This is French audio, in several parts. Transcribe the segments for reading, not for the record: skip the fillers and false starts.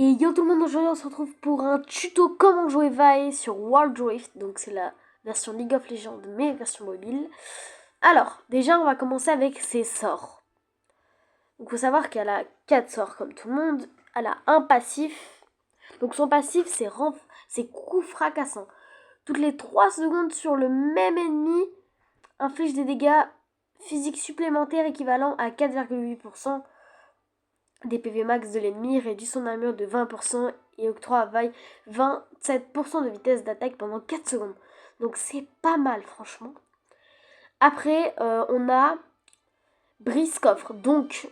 Et yo tout le monde, aujourd'hui on se retrouve pour un tuto comment jouer Vi sur World Rift. Donc c'est la version League of Legends mais version mobile. Alors déjà on va commencer avec ses sorts. Donc il faut savoir qu'elle a 4 sorts comme tout le monde. Elle a un passif. Donc son passif c'est coup fracassant. Toutes les 3 secondes sur le même ennemi inflige des dégâts physiques supplémentaires équivalents à 4,8% des PV max de l'ennemi, réduit son armure de 20% et octroie à Vi 27% de vitesse d'attaque pendant 4 secondes. Donc c'est pas mal franchement. Après on a Brise Coffre. Donc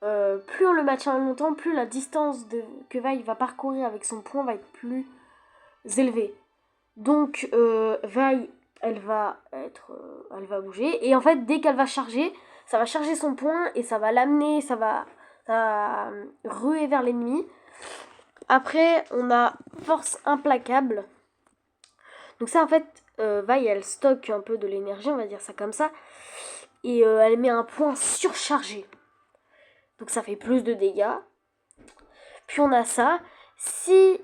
plus on le maintient longtemps, plus la distance que Vi va parcourir avec son point va être plus élevée. Donc Vi elle va bouger et en fait dès qu'elle va charger, ça va charger son point et ça va l'amener, ça va ruer vers l'ennemi. Après on a force implacable. Donc ça en fait Vi elle stocke un peu de l'énergie, on va dire ça comme ça, et elle met un point surchargé. Donc ça fait plus de dégâts. Puis on a ça. Si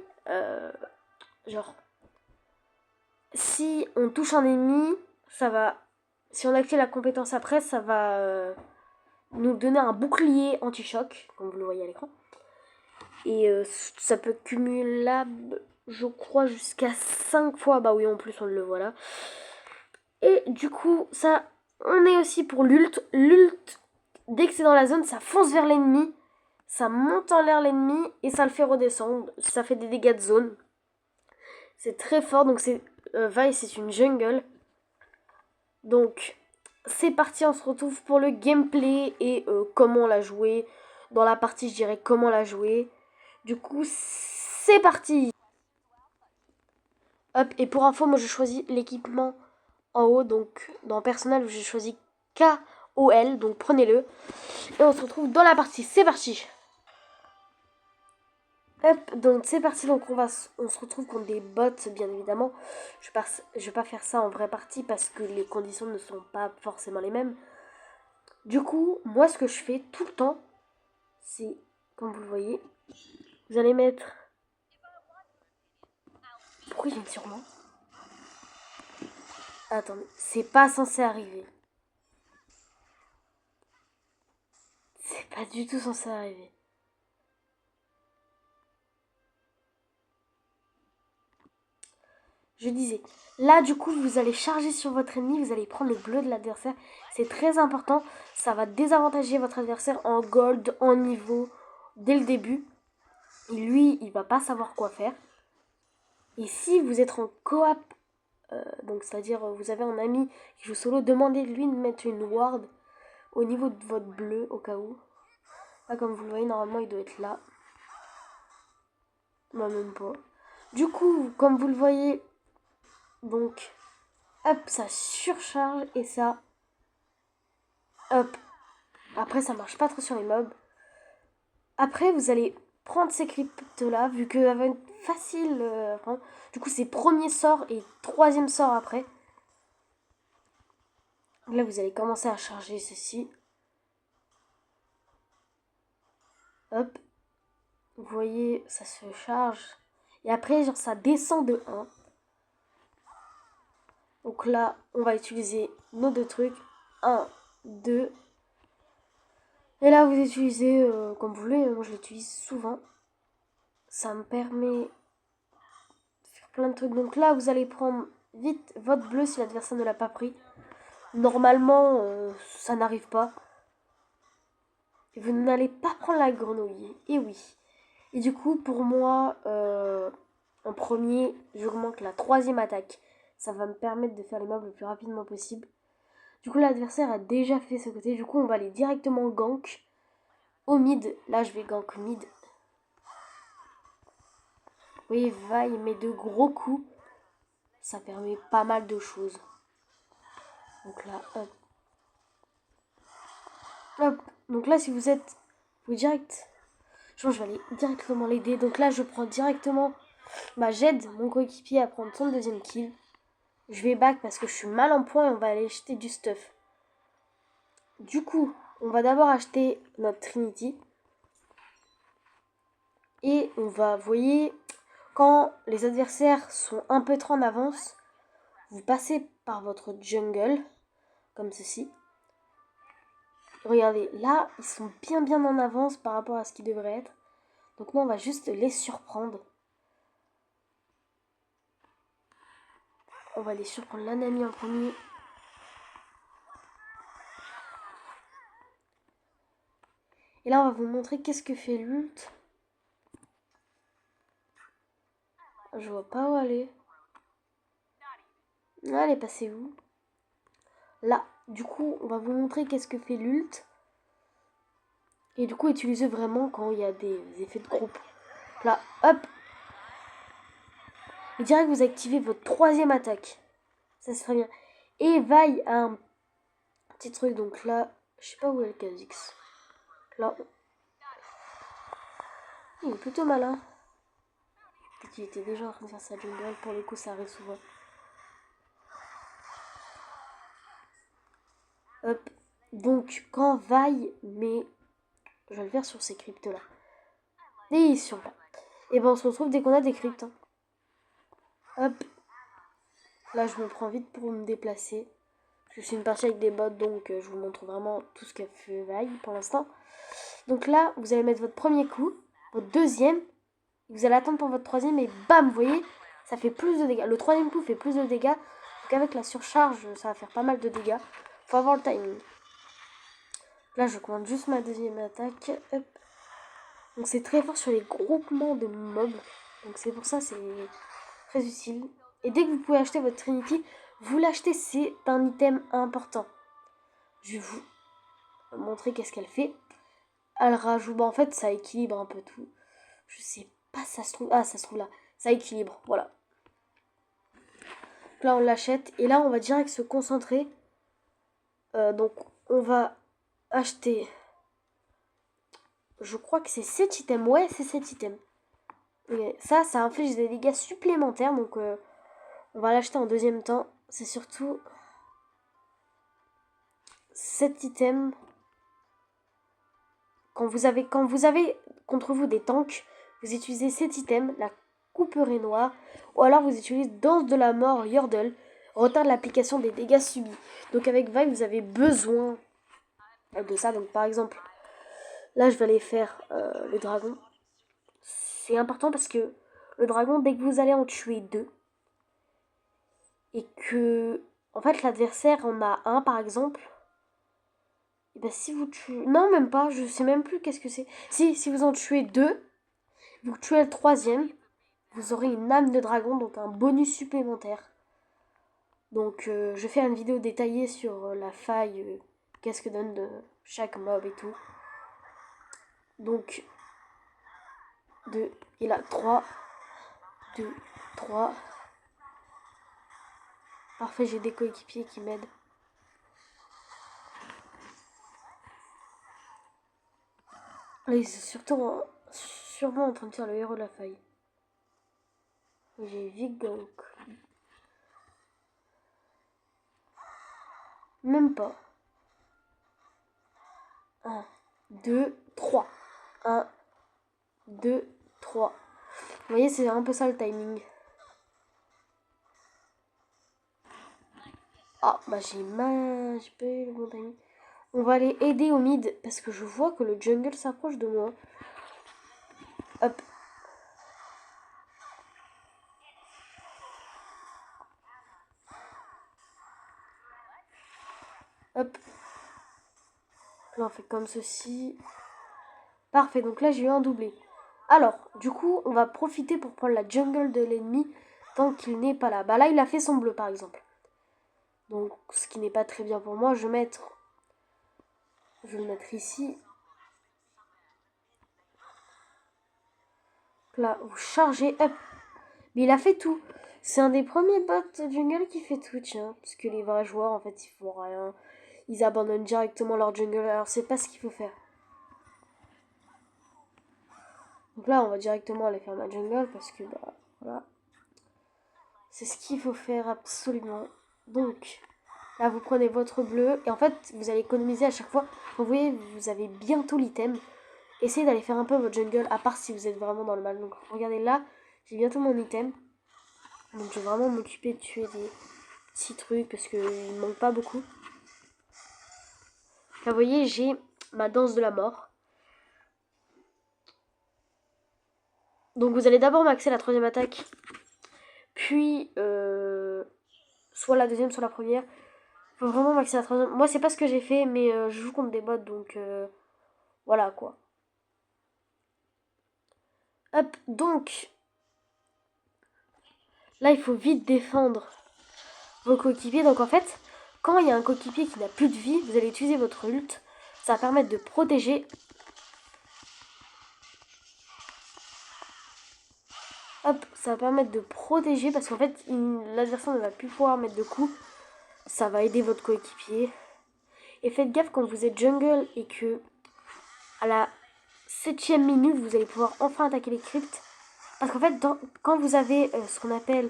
si on touche un ennemi, ça va. Si on active la compétence après, ça va nous donner un bouclier anti-choc, comme vous le voyez à l'écran. Et ça peut cumulable, je crois, jusqu'à 5 fois. Bah oui, en plus, on le voit là. Et du coup, ça, on est aussi pour l'ult. L'ult, dès que c'est dans la zone, ça fonce vers l'ennemi. Ça monte en l'air l'ennemi et ça le fait redescendre. Ça fait des dégâts de zone. C'est très fort. Donc, Vi, c'est une jungle. Donc, c'est parti. On se retrouve pour le gameplay et comment la jouer. Dans la partie, je dirais comment la jouer. Du coup, c'est parti. Hop, et pour info, moi, je choisis l'équipement en haut. Donc, dans personnel, j'ai choisi KOL. Donc, prenez-le. Et on se retrouve dans la partie. C'est parti. Hop, donc c'est parti, donc on se retrouve contre des bots, bien évidemment. Je vais pas faire ça en vraie partie parce que les conditions ne sont pas forcément les mêmes. Du coup, moi ce que je fais tout le temps, c'est, comme vous le voyez, vous allez mettre... Pourquoi il vient sur moi? Attendez, c'est pas censé arriver. C'est pas du tout censé arriver. Je disais, là du coup vous allez charger sur votre ennemi, vous allez prendre le bleu de l'adversaire, c'est très important, ça va désavantager votre adversaire en gold, en niveau, dès le début, et lui il va pas savoir quoi faire. Et si vous êtes en coop, donc c'est-à-dire vous avez un ami qui joue solo, demandez-lui de mettre une ward au niveau de votre bleu au cas où. Là comme vous le voyez, normalement il doit être là. Non, même pas. Du coup, comme vous le voyez, donc... Hop, ça surcharge et ça... Hop. Après, ça marche pas trop sur les mobs. Après, vous allez prendre ces cryptos-là, vu que va être facile à prendre. Du coup, c'est premier sort et troisième sort après. Là, vous allez commencer à charger ceci. Hop. Vous voyez, ça se charge. Et après, genre, ça descend de 1. Donc là, on va utiliser nos deux trucs. 1, 2... Et là, vous utilisez comme vous voulez. Moi, je l'utilise souvent. Ça me permet de faire plein de trucs. Donc là, vous allez prendre vite votre bleu si l'adversaire ne l'a pas pris. Normalement, ça n'arrive pas. Et vous n'allez pas prendre la grenouille. Et oui. Et du coup, pour moi, en premier, j'augmente la troisième attaque. Ça va me permettre de faire les mobs le plus rapidement possible. Du coup, l'adversaire a déjà fait ce côté. Du coup, on va aller directement gank au mid. Là, je vais gank mid. Oui, Va, il met de gros coups. Ça permet pas mal de choses. Donc là, hop. Hop. Donc là, si vous êtes... Vous direct... Je vais aller directement l'aider. Donc là, je prends directement... Bah, j'aide mon coéquipier à prendre son deuxième kill. Je vais back parce que je suis mal en point et on va aller acheter du stuff. Du coup, on va d'abord acheter notre Trinity. Et Et on va, vous voyez, quand les adversaires sont un peu trop en avance, vous passez par votre jungle, comme ceci. Regardez, là, ils sont bien en avance par rapport à ce qu'ils devraient être. Donc nous, on va juste les surprendre. On va les surprendre la Nami en premier. Et là, on va vous montrer qu'est-ce que fait l'ult. Je vois pas où aller. Ah, elle est passée où? Là, du coup, on va vous montrer qu'est-ce que fait l'ult. Et du coup, utilisez vraiment quand il y a des effets de groupe. Là, hop. Et direct, vous activez votre troisième attaque. Ça serait bien. Et vaille a un petit truc. Donc là, je sais pas où est le Kha'Zix. Là. Il est plutôt malin. Peut-être qu'il était déjà en train de faire sa jungle. Pour le coup, ça arrive souvent. Hop. Donc, quand vaille, mais je vais le faire sur ces cryptes là. Et ils sont là. Et ben on se retrouve dès qu'on a des cryptes. Hein. Hop. Là je me prends vite pour me déplacer. Je suis une partie avec des bots donc je vous montre vraiment tout ce qu'a fait Vaille pour l'instant. Donc là vous allez mettre votre premier coup, votre deuxième. Vous allez attendre pour votre troisième et bam, vous voyez, ça fait plus de dégâts. Le troisième coup fait plus de dégâts. Donc avec la surcharge ça va faire pas mal de dégâts. Faut avoir le timing. Là je commande juste ma deuxième attaque. Hop. Donc c'est très fort sur les groupements de mobs. Donc c'est pour ça c'est très utile. Et dès que vous pouvez acheter votre Trinity, vous l'achetez, c'est un item important. Je vais vous montrer qu'est-ce qu'elle fait. Elle rajoute, en fait ça équilibre un peu tout. Je sais pas, ça se trouve, ah ça se trouve là. Ça équilibre, voilà. Là on l'achète et là on va direct se concentrer. Donc on va acheter, je crois que c'est 7 items, ouais c'est 7 items. Et ça inflige des dégâts supplémentaires donc... on va l'acheter en deuxième temps. C'est surtout cet item. Quand vous avez contre vous des tanks, vous utilisez cet item, la couperée noire. Ou alors vous utilisez danse de la mort, Yordle, retarde l'application des dégâts subis. Donc avec Vibe, vous avez besoin de ça. Donc par exemple, là je vais aller faire le dragon. C'est important parce que le dragon, dès que vous allez en tuer deux, et que en fait l'adversaire en a un par exemple, et ben si vous tuez, non même pas, je sais même plus qu'est-ce que c'est. Si vous en tuez deux, vous tuez le troisième, vous aurez une âme de dragon, donc un bonus supplémentaire. Donc je vais faire une vidéo détaillée sur la faille, qu'est-ce que donne de chaque mob et tout. Donc 2, et là 3, 2, 3. Parfait, j'ai des coéquipiers qui m'aident. Là, ils sont sûrement en train de faire le héros de la faille. J'ai Vigonk. Même pas. 1, 2, 3. 1, 2, 3. Vous voyez, c'est un peu ça le timing. Ah, bah j'ai pas eu le bon timing. On va aller aider au mid parce que je vois que le jungle s'approche de moi. Hop. Hop. Là, on fait comme ceci. Parfait, donc là, j'ai eu un doublé. Alors, du coup, on va profiter pour prendre la jungle de l'ennemi tant qu'il n'est pas là. Bah là, il a fait son bleu, par exemple. Donc, ce qui n'est pas très bien pour moi, je vais le mettre ici. Là, vous chargez, hop. Mais il a fait tout. C'est un des premiers bots jungle qui fait tout, tiens. Parce que les vrais joueurs, en fait, ils font rien. Ils abandonnent directement leur jungle. Alors, c'est pas ce qu'il faut faire. Donc là, on va directement aller faire ma jungle parce que, bah, voilà. C'est ce qu'il faut faire absolument. Donc, là, vous prenez votre bleu. Et en fait, vous allez économiser à chaque fois. Vous voyez, vous avez bientôt l'item. essayez d'aller faire un peu votre jungle, à part si vous êtes vraiment dans le mal. Donc regardez là, j'ai bientôt mon item. Donc je vais vraiment m'occuper de tuer des petits trucs parce qu'il ne manque pas beaucoup. Là vous voyez, j'ai ma danse de la mort. Donc vous allez d'abord maxer la troisième attaque, puis soit la deuxième, soit la première. Faut vraiment maxer la troisième. Moi c'est pas ce que j'ai fait, mais je joue contre des bots, donc voilà quoi. Hop, donc là il faut vite défendre vos coéquipiers. Donc en fait, quand il y a un coéquipier qui n'a plus de vie, vous allez utiliser votre ult. Ça va permettre de protéger. Hop, ça va permettre de protéger parce qu'en fait, l'adversaire ne va plus pouvoir mettre de coups. Ça va aider votre coéquipier. Et faites gaffe quand vous êtes jungle et que à la 7ème minute, vous allez pouvoir enfin attaquer les cryptes. Parce qu'en fait, quand vous avez ce qu'on appelle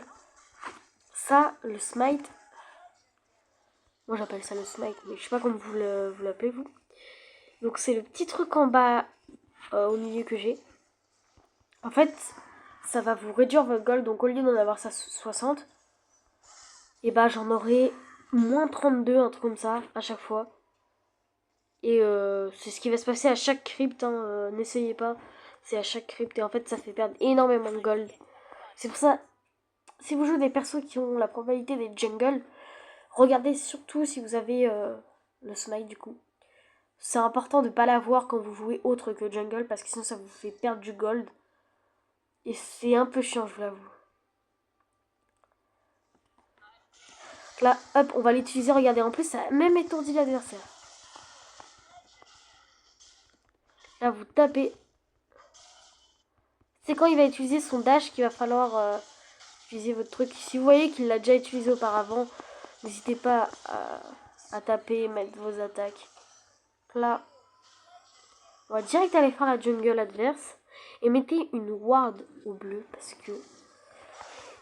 ça, le smite. Moi j'appelle ça le smite, mais je sais pas comment vous l'appelez vous. Donc c'est le petit truc en bas au milieu que j'ai. En fait, ça va vous réduire votre gold. Donc au lieu d'en avoir ça 60, et bah j'en aurai moins 32, un truc comme ça, à chaque fois. Et c'est ce qui va se passer à chaque crypte, hein, n'essayez pas. C'est à chaque crypte et en fait ça fait perdre énormément de gold. C'est pour ça, si vous jouez des persos qui ont la probabilité d'être jungle, regardez surtout si vous avez le smite du coup. C'est important de ne pas l'avoir quand vous jouez autre que jungle parce que sinon ça vous fait perdre du gold. Et c'est un peu chiant, je vous l'avoue. Là, hop, on va l'utiliser, regardez, en plus ça a même étourdi l'adversaire. Là, vous tapez. C'est quand il va utiliser son dash qu'il va falloir utiliser votre truc. Si vous voyez qu'il l'a déjà utilisé auparavant, n'hésitez pas à taper, mettre vos attaques. Là, on va direct aller faire la jungle adverse. Et mettez une ward au bleu parce que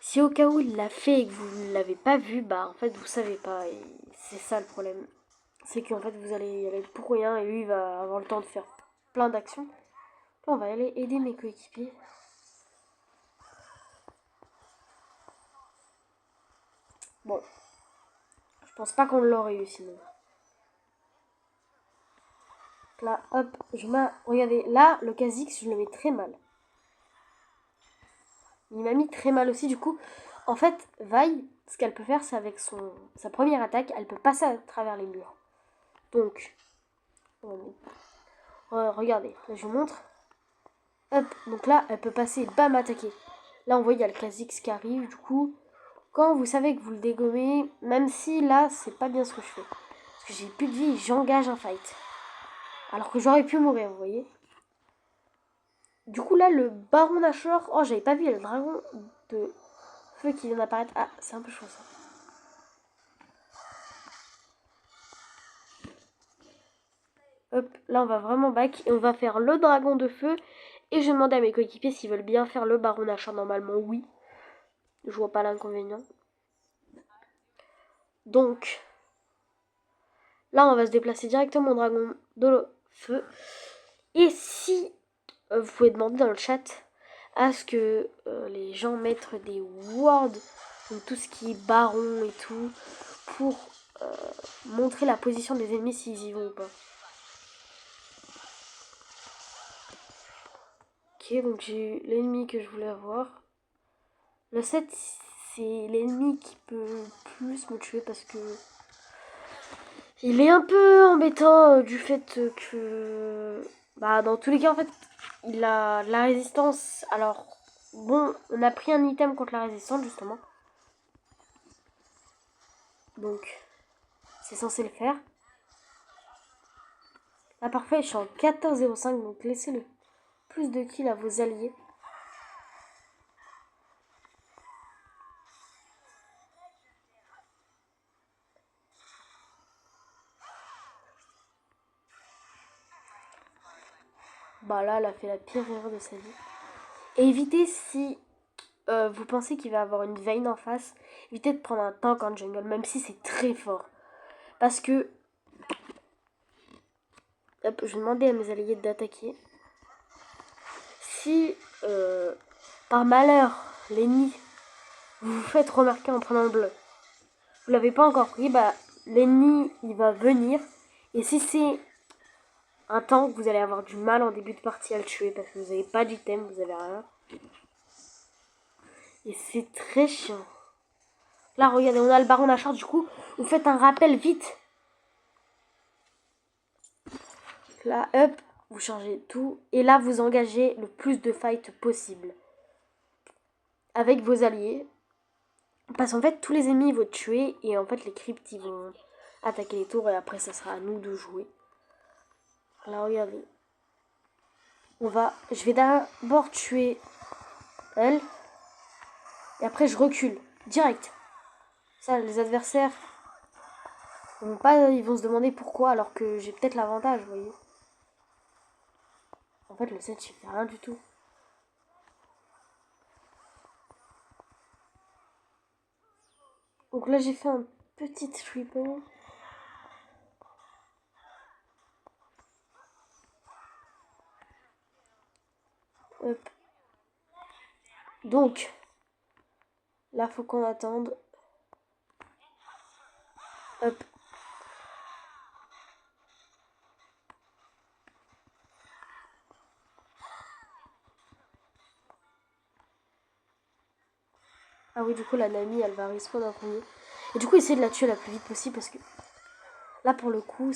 si au cas où il l'a fait et que vous ne l'avez pas vu, bah en fait vous savez pas. Et c'est ça le problème. C'est qu'en fait vous allez y aller pour rien et lui il va avoir le temps de faire plein d'actions. Là on va aller aider mes coéquipiers. Bon, je pense pas qu'on l'aurait eu sinon. Là, hop, je mets... Regardez, là, le Kha'Zix, je le mets très mal. Il m'a mis très mal aussi, du coup. En fait, Vi, ce qu'elle peut faire, c'est avec sa première attaque, elle peut passer à travers les murs. Donc, regardez, là, je vous montre. Hop, donc là, elle peut passer, bam, attaquer. Là, on voit, il y a le Kha'Zix qui arrive, du coup. Quand vous savez que vous le dégommez, même si là, c'est pas bien ce que je fais. Parce que j'ai plus de vie, j'engage un fight. Alors que j'aurais pu mourir, vous voyez. Du coup, là, le baron Nashor. Oh, j'avais pas vu le dragon de feu qui vient d'apparaître. Ah, c'est un peu chaud ça. Hop, là, on va vraiment back. Et on va faire le dragon de feu. Et je demande à mes coéquipiers s'ils veulent bien faire le baron Nashor. Normalement, oui. Je vois pas l'inconvénient. Donc, là, on va se déplacer directement au dragon de feu. Et si vous pouvez demander dans le chat à ce que les gens mettent des wards, donc tout ce qui est baron et tout, pour montrer la position des ennemis s'ils y vont ou pas. Ok, donc j'ai eu l'ennemi que je voulais avoir. Le 7, c'est l'ennemi qui peut plus me tuer parce que il est un peu embêtant du fait que bah dans tous les cas en fait il a la résistance. Alors bon, on a pris un item contre la résistance justement. Donc c'est censé le faire. Là parfait, je suis en 14,05 donc laissez le plus de kills à vos alliés. Bah là, elle a fait la pire erreur de sa vie. Et évitez si vous pensez qu'il va avoir une Vayne en face, évitez de prendre un tank en jungle, même si c'est très fort. Parce que... Hop, je vais demander à mes alliés d'attaquer. si par malheur l'ennemi vous vous faites remarquer en prenant le bleu, vous l'avez pas encore pris, bah l'ennemi il va venir, et si c'est un tank, vous allez avoir du mal en début de partie à le tuer parce que vous n'avez pas d'item, vous avez rien. Et c'est très chiant. Là, regardez, on a le baron d'achat, du coup, vous faites un rappel vite. Là, hop, vous changez tout. Et là, vous engagez le plus de fights possible. Avec vos alliés. Parce qu'en fait, tous les ennemis vont tuer. Et en fait, les cryptes, ils vont attaquer les tours. Et après, ça sera à nous de jouer. Là, regardez. Je vais d'abord tuer elle. Et après, je recule. Direct. Ça, les adversaires, ils vont se demander pourquoi, alors que j'ai peut-être l'avantage, vous voyez. En fait, le 7, il fait rien du tout. Donc là, j'ai fait un petit triple. Hop. Donc, là, faut qu'on attende. Hop. Ah oui, du coup, la Nami, elle va respawn en premier. Et du coup, essayez de la tuer la plus vite possible parce que là, pour le coup,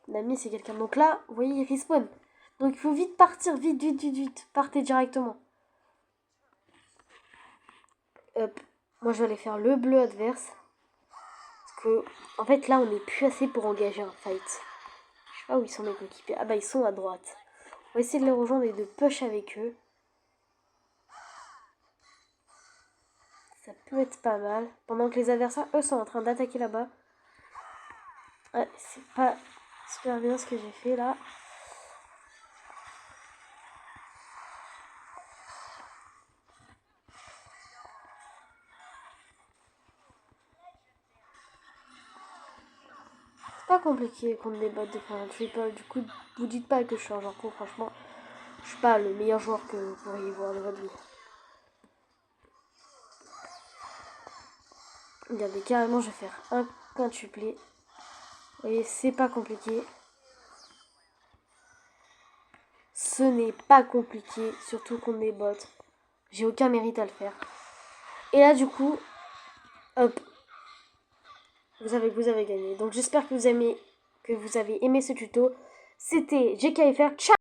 Nami, c'est quelqu'un. Donc là, vous voyez, il respawn. Donc il faut vite partir, vite, vite, vite, vite. Partez directement. Hop. Moi, je vais aller faire le bleu adverse. Parce que, en fait, là, on n'est plus assez pour engager un fight. Je sais pas où ils sont mes coéquipiers. Ah bah, ils sont à droite. On va essayer de les rejoindre et de push avec eux. Ça peut être pas mal. Pendant que les adversaires, eux, sont en train d'attaquer là-bas. Ouais, c'est pas super bien ce que j'ai fait là. C'est pas compliqué contre des bots de faire un triple. Du coup, vous dites pas que je suis un joueur con. Franchement, je suis pas le meilleur joueur que vous pourriez voir de votre vie. Regardez, carrément, je vais faire un quintuplé. Vous voyez, c'est pas compliqué. Ce n'est pas compliqué, surtout contre des bots. J'ai aucun mérite à le faire. Et là, du coup, hop, vous avez gagné. Donc j'espère que vous avez aimé ce tuto. C'était JKFR. Ciao!